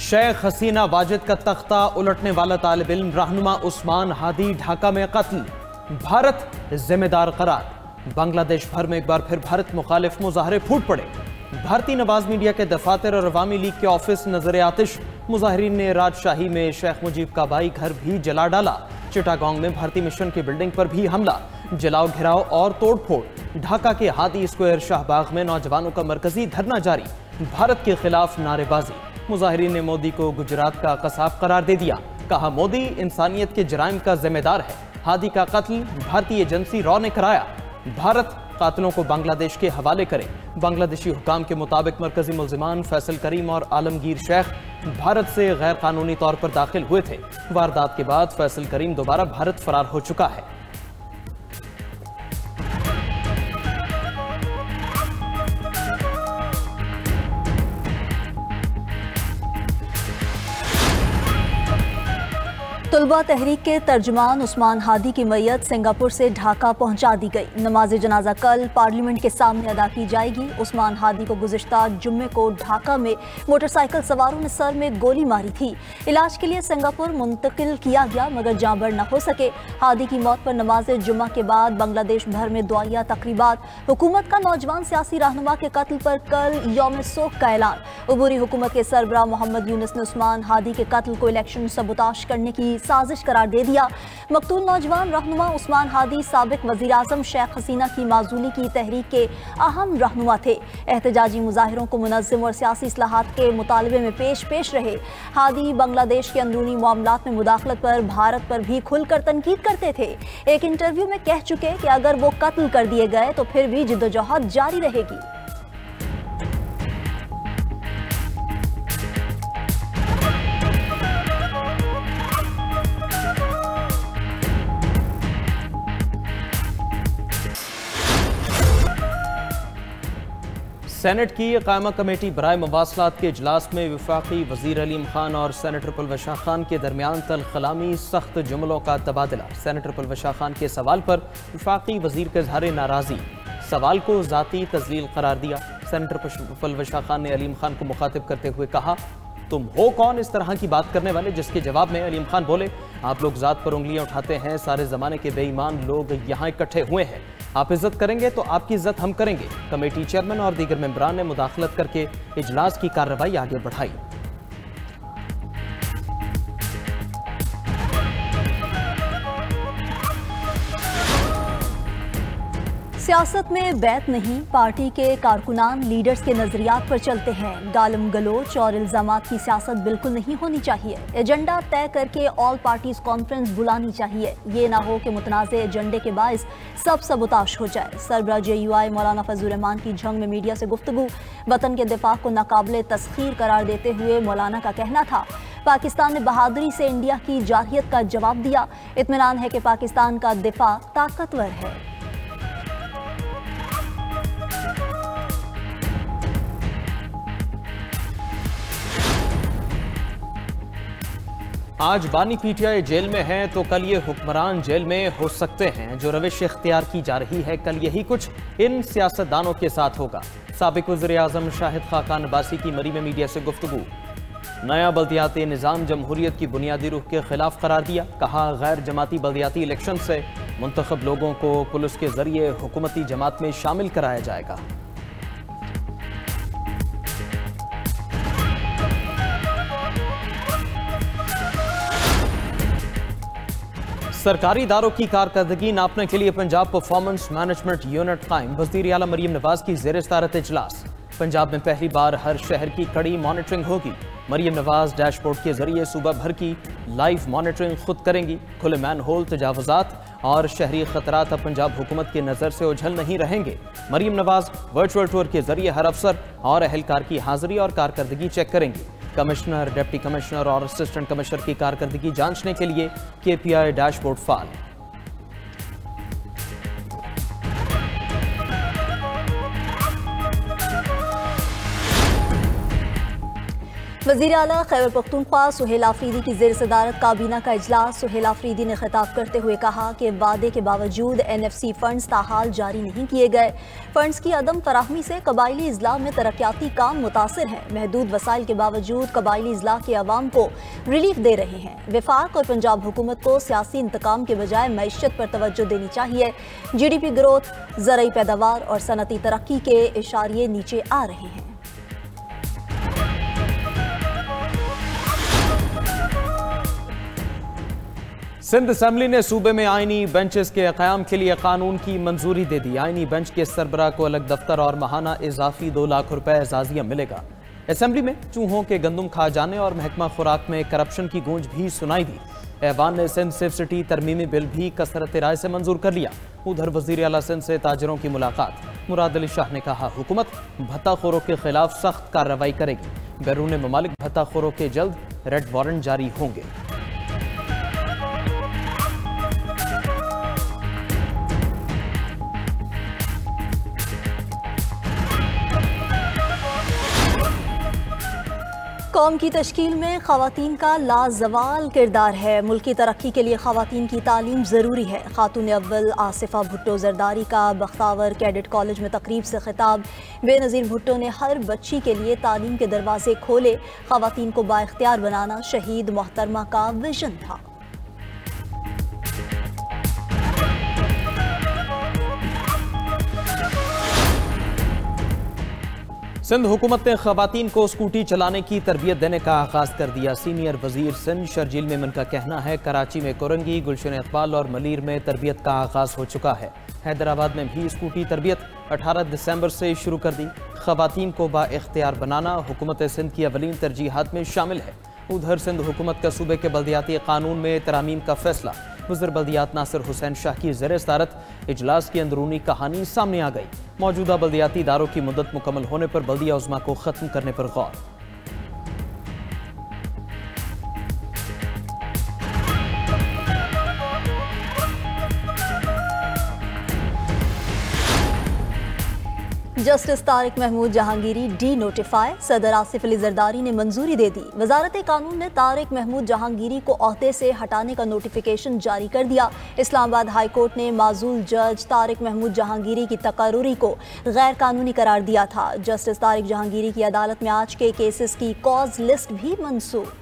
शेख हसीना वाजिद का तख्ता उलटने वाला तालिब इल्म रहनुमा उस्मान हादी ढाका में कत्ल, भारत जिम्मेदार करार। बांग्लादेश भर में एक बार फिर भारत मुखालिफ मुजाहरे फूट पड़े। भारतीय नवाज मीडिया के दफातर और अवामी लीग के ऑफिस नजर आतिश। मुजाहिरीन ने राजशाही में शेख मुजीब का बाई घर भी जला डाला। चिटागोंग में भारतीय मिशन की बिल्डिंग पर भी हमला, जलाओ घिराव और तोड़फोड़। ढाका के हादी स्क्वायर शाहबाग में नौजवानों का मरकजी धरना जारी, भारत के खिलाफ नारेबाजी। मुजाहिरीन ने मोदी को गुजरात का कसाब करार दे दिया, कहा मोदी इंसानियत के जराइम का जिम्मेदार है। हादी का कत्ल भारतीय एजेंसी रॉ ने कराया, भारत कातिलों को बांग्लादेश के हवाले करे। बांग्लादेशी हुकाम के मुताबिक मरकजी मुल्जिमान फैसल करीम और आलमगीर शेख भारत से गैर कानूनी तौर पर दाखिल हुए थे। वारदात के बाद फैसल करीम दोबारा भारत फरार हो चुका है। तुलबा तहरीक के तर्जुमान उस्मान हादी की मैयत सिंगापुर से ढाका पहुंचा दी गई। नमाज जनाजा कल पार्लियामेंट के सामने अदा की जाएगी। उस्मान हादी को गुज़िश्ता जुम्मे को ढाका में मोटरसाइकिल सवारों ने सर में गोली मारी थी। इलाज के लिए सिंगापुर मुंतकिल किया गया मगर जांबर न हो सके। हादी की मौत पर नमाज जुम्मा के बाद बांग्लादेश भर में दुआया तकरीबात। हुकूमत का नौजवान सियासी रहनुमा के कत्ल पर कल यौम सोख का ऐलान। उबूरी हुकूमत के सरबराह मोहम्मद यूनुस ने उस्मान हादी के कत्ल को इलेक्शन सबूताश करने की साजिश करार दे दिया। मकतूल नौजवान रहनुमा उस्मान हादी साबिक वजीर आजम शेख हसीना की माजूली की तहरीक के अहम रहनुमा थे। एहतजाजी मुजाहिरों को मुनज़्ज़म और सियासी इस्लाहात के मुतालबे में पेश रहे। हादी बांग्लादेश के अंदरूनी मामलात में मुदाखलत पर भारत पर भी खुलकर तनकीद करते थे। एक इंटरव्यू में कह चुके कि अगर वो कत्ल कर दिए गए तो फिर भी जिद्दोजहद जारी रहेगी। सेनेट की कायमा कमेटी बराए मवासलात के इजलास में वफाकी वजीर अलीम खान और सेनेटर परवेश खान के दरमियान तलखलामी सख्त जुमलों का तबादला। सेनेटर परवेश खान के सवाल पर वफाकी वजीर के इजहार नाराजी, सवाल को जाती तजलील करार दिया। सेनेटर परवेश खान ने अलीम खान को मुखातिब करते हुए कहा, तुम हो कौन इस तरह की बात करने वाले? जिसके जवाब में अलीम खान बोले, आप लोग जात पर उंगलियां उठाते हैं, सारे जमाने के बेईमान लोग यहाँ इकट्ठे हुए हैं, आप इज्जत करेंगे तो आपकी इज्जत हम करेंगे। कमेटी चेयरमैन और दीगर मेंबरान ने मुदाखलत करके इजलास की कार्रवाई आगे बढ़ाई। सियासत में बैत नहीं, पार्टी के कारकुनान लीडर्स के नजरियात पर चलते हैं। गालम गलोच और इल्जामात की सियासत बिल्कुल नहीं होनी चाहिए। एजेंडा तय करके ऑल पार्टीज कॉन्फ्रेंस बुलानी चाहिए। ये ना हो कि मुतनाज़ एजेंडे के बायस सब सबूताश हो जाए। सरबराह JUI मौलाना फजल रहमान की झंग में मीडिया से गुफ्तगू। वतन के दिफा को नाकाबिले तस्खीर करार देते हुए मौलाना का कहना था, पाकिस्तान ने बहादुरी से इंडिया की जारहियत का जवाब दिया। इत्मीनान है कि पाकिस्तान का दिफा ताकतवर है। आज बानी PTI जेल में हैं तो कल ये हुक्मरान जेल में हो सकते हैं। जो रविश इख्तियार की जा रही है, कल यही कुछ इन सियासतदानों के साथ होगा। साबिक वज़ीर आज़म शाहिद खाकान अब्बासी की मरी में मीडिया से गुफ्तगू। नया बल्दियाती निज़ाम जमहूरियत की बुनियादी रूह के खिलाफ करार दिया, कहा गैर जमाती बल्दियाती इलेक्शन से मुंतखब लोगों को पुलिस के जरिए हुकूमती जमात में शामिल कराया जाएगा। सरकारी इदारों की कारकर्दगी नापने के लिए पंजाब परफॉर्मेंस मैनेजमेंट यूनिट कायम। वज़ीर आला मरियम नवाज की ज़ेर सदारत इजलास। पंजाब में पहली बार हर शहर की कड़ी मॉनिटरिंग होगी। मरियम नवाज डैशबोर्ड के जरिए सूबा भर की लाइव मॉनिटरिंग खुद करेंगी। खुले मैन होल, तजावुजात और शहरी खतरात अब पंजाब हुकूमत की नज़र से ओझल नहीं रहेंगे। मरियम नवाज वर्चुअल टूर के जरिए हर अफसर और अहलकार की हाजिरी और कारकर्दगी चेक करेंगी। कमिश्नर, डिप्टी कमिश्नर और असिस्टेंट कमिश्नर की कारकर्दगी जांचने के लिए KPI डैशबोर्ड फाल। वज़ीर आला खैबर पख्तूनख्वा सुहेल आफरीदी की ज़ेर सदारत काबीना का इजलास। सुहेल आफरीदी ने खिताब करते हुए कहा कि वादे के बावजूद NFC फंड्स ताहाल जारी नहीं किए गए। फंड्स की अदम फराहमी से कबायली इजला में तरक्याती काम मुतासिर हैं। महदूद वसाइल के बावजूद कबायली इजला के अवाम को रिलीफ दे रहे हैं। वफाक और पंजाब हुकूमत को सियासी इंतकाम के बजाय मईशत पर तवज्जो देनी चाहिए। GDP ग्रोथ, ज़रई पैदावार और सनती तरक्की के इशारे नीचे आ रहे हैं। सिंध असेंबली ने सूबे में आईनी बेंचेस के क़याम के लिए कानून की मंजूरी दे दी। आईनी बेंच के सरबराह को अलग दफ्तर और माहाना इजाफी 2 लाख रुपए एजाजिया मिलेगा। असेंबली में चूहों के गंदम खा जाने और महकमा खुराक में करप्शन की गूंज भी सुनाई दी। ऐवान ने सिंध सेफ सिटी तरमीमी बिल भी कसरत राय से मंजूर कर लिया। उधर वज़ीर आला सिंध से ताजरों की मुलाकात। मुराद अली शाह ने कहा, हुकूमत भत्ताखोरों के खिलाफ सख्त कार्रवाई करेगी। बैरून ममालिक भत्ताखोरों के जल्द रेड वारंट जारी होंगे। कौम की तश्कील में ख़वातीन का लाजवाल किरदार है। मुल्क की तरक्की के लिए ख़वातीन की तालीम ज़रूरी है। खातून अव्वल आसिफा भुट्टो जरदारी का बख्तावर कैडेट कॉलेज में तकरीब से खिताब। बेनज़ीर भुट्टो ने हर बच्ची के लिए तालीम के दरवाजे खोले। ख़वातीन को बाइख्तियार बनाना शहीद मोहतरमा का विजन था। सिंध हुकूमत ने खवातीन को स्कूटी चलाने की तरबियत देने का आगाज कर दिया। सीनियर वजीर सिंध शर्जील मेमन का कहना है, कराची में कोरंगी, गुलशन इकबाल और मलीर में तरबियत का आगाज हो चुका है। हैदराबाद में भी स्कूटी तरबियत 18 दिसंबर से शुरू कर दी। खवातीन को बाइख्तियार बनाना हुकूमत सिंध की अवलीन तरजीहात में शामिल है। उधर सिंध हुकूमत का सूबे के बल्दियाती कानून में तरामीम का फैसला। वज़ीर बल्दियात नासिर हुसैन शाह की ज़ेर सदारत इजलास की अंदरूनी कहानी सामने आ गई। मौजूदा बल्दियाती इदारों की मुद्दत मुकम्मल होने पर बल्दिया उज़्मा को ख़त्म करने पर गौर। Justice Tariq Mahmood Jahangiri denotify. सदर आसिफ अली जरदारी ने मंजूरी दे दी। वजारत कानून ने तारिक महमूद जहांगीरी को ओहदे से हटाने का नोटिफिकेशन जारी कर दिया। इस्लामाबाद हाई कोर्ट ने माजूल जज तारिक महमूद जहांगीरी की तकर्रुरी को गैर कानूनी करार दिया था। जस्टिस तारिक जहांगीरी की अदालत में आज के केसेस की कॉज लिस्ट भी मंसूख।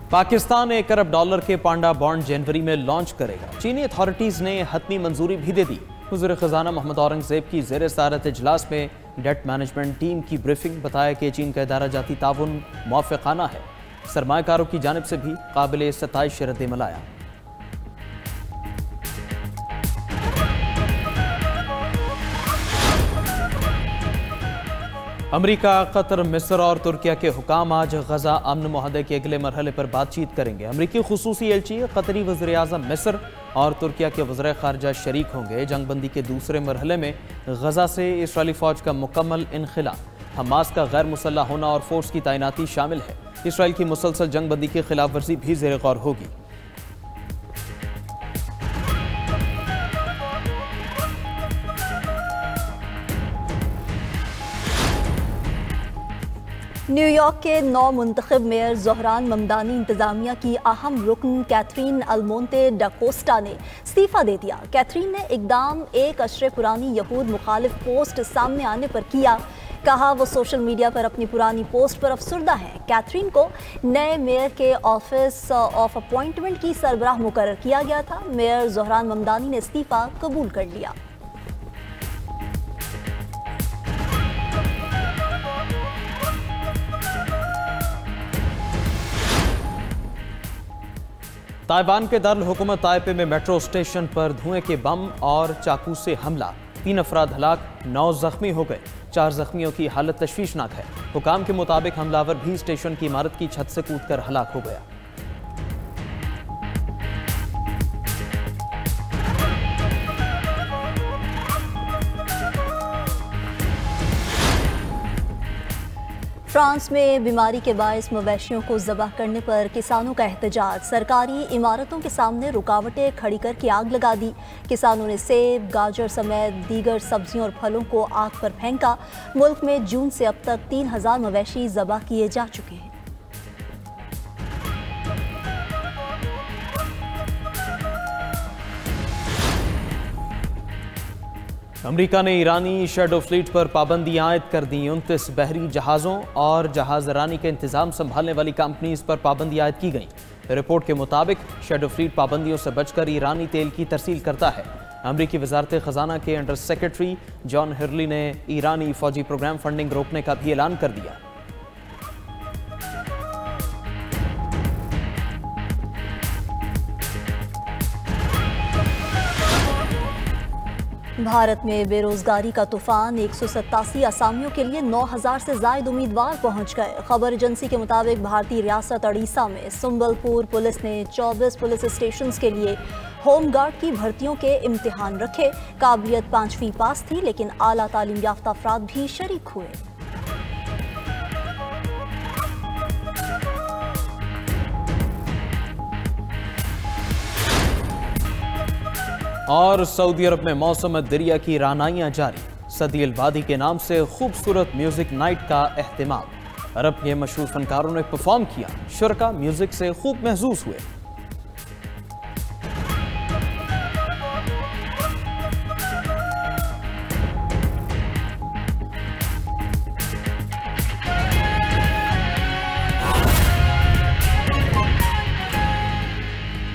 पाकिस्तान $1 अरब के पांडा बॉन्ड जनवरी में लॉन्च करेगा। चीनी अथॉरिटीज ने हतमी मंजूरी भी दे दी। वज़ीर ख़जाना मोहम्मद औरंगज़ेब की ज़ेर सदारत इजलास में डेट मैनेजमेंट टीम की ब्रीफिंग। बताया कि चीन का इदारा जाती ताउन मुआफ़िक़ाना है। सरमायाकारों की जानिब से भी काबिल सताइश रद्द-ए-अमल आया। अमरीका, कतर, मिस्र और तुर्किया के हुकाम आज गजा अमन मुआहदे के अगले मरहले पर बातचीत करेंगे। अमरीकी खुसूसी एलची कतरी वज़ीर आज़म मिस्र और तुर्किया के वज़ीर ख़ारजा शरीक होंगे। जंगबंदी के दूसरे मरहले में गजा से इसराइली फ़ौज का मुकम्मल इनखिला, हमास का गैर मुसल्लह होना और फोर्स की तैनाती शामिल है। इसराइल की मुसलसल जंगबंदी की खिलाफ वर्जी भी ज़ेर गौर होगी। न्यूयॉर्क के नौ मुंतखब मेयर ज़ोहरान ममदानी इंतजामिया की अहम रुकन कैथरीन अल्मोंते डाकोस्टा ने इस्तीफ़ा दे दिया। कैथरीन ने इकदाम एक अशरे पुरानी यहूद मुखालिफ पोस्ट सामने आने पर किया। कहा वो सोशल मीडिया पर अपनी पुरानी पोस्ट पर अफसुर्दा है। कैथरीन को नए मेयर के ऑफिस ऑफ अपॉइंटमेंट की सरबराह मुकर्रर किया गया था। मेयर ज़ोहरान ममदानी ने इस्तीफ़ा कबूल कर लिया। ताइवान के दारुल हुकूमत ताइपे में मेट्रो स्टेशन पर धुएं के बम और चाकू से हमला। 3 अफराद हलाक, 9 जख्मी हो गए। 4 जख्मियों की हालत तशवीशनाक है। हुकाम के मुताबिक हमलावर भी स्टेशन की इमारत की छत से कूदकर हलाक हो गया। फ्रांस में बीमारी के बायस मवेशियों को ज़बह करने पर किसानों का एहतजाज। सरकारी इमारतों के सामने रुकावटें खड़ी करके आग लगा दी। किसानों ने सेब, गाजर समेत दीगर सब्जियों और फलों को आग पर फेंका। मुल्क में जून से अब तक 3000 मवेशी ज़बह किए जा चुके हैं। अमेरिका ने ईरानी शैडो फ्लीट पर पाबंदी आयद कर दी। 29 बहरी जहाज़ों और जहाज़रानी के इंतजाम संभालने वाली कंपनीज पर पाबंदी आयद की गई। रिपोर्ट के मुताबिक शैडो फ्लीट पाबंदियों से बचकर ईरानी तेल की तरसील करता है। अमेरिकी वजारत खजाना के अंडर सेक्रेटरी जॉन हिरली ने ईरानी फौजी प्रोग्राम फंडिंग रोकने का भी ऐलान कर दिया। भारत में बेरोजगारी का तूफान। 187 असामियों के लिए 9000 से ज्यादा उम्मीदवार पहुंच गए। खबर एजेंसी के मुताबिक भारतीय रियासत उड़ीसा में सुंबलपुर पुलिस ने 24 पुलिस स्टेशन के लिए होमगार्ड की भर्तियों के इम्तिहान रखे। काबिलियत 5वीं पास थी, लेकिन आला तालीम याफ्ता अफराद भी शरीक हुए। और सऊदी अरब में मौसम दरिया की रानाइयां जारी। सदील वादी के नाम से खूबसूरत म्यूजिक नाइट का एहतिमाम। अरब के मशहूर फनकारों ने परफॉर्म किया। शुरका म्यूजिक से खूब महसूस हुए।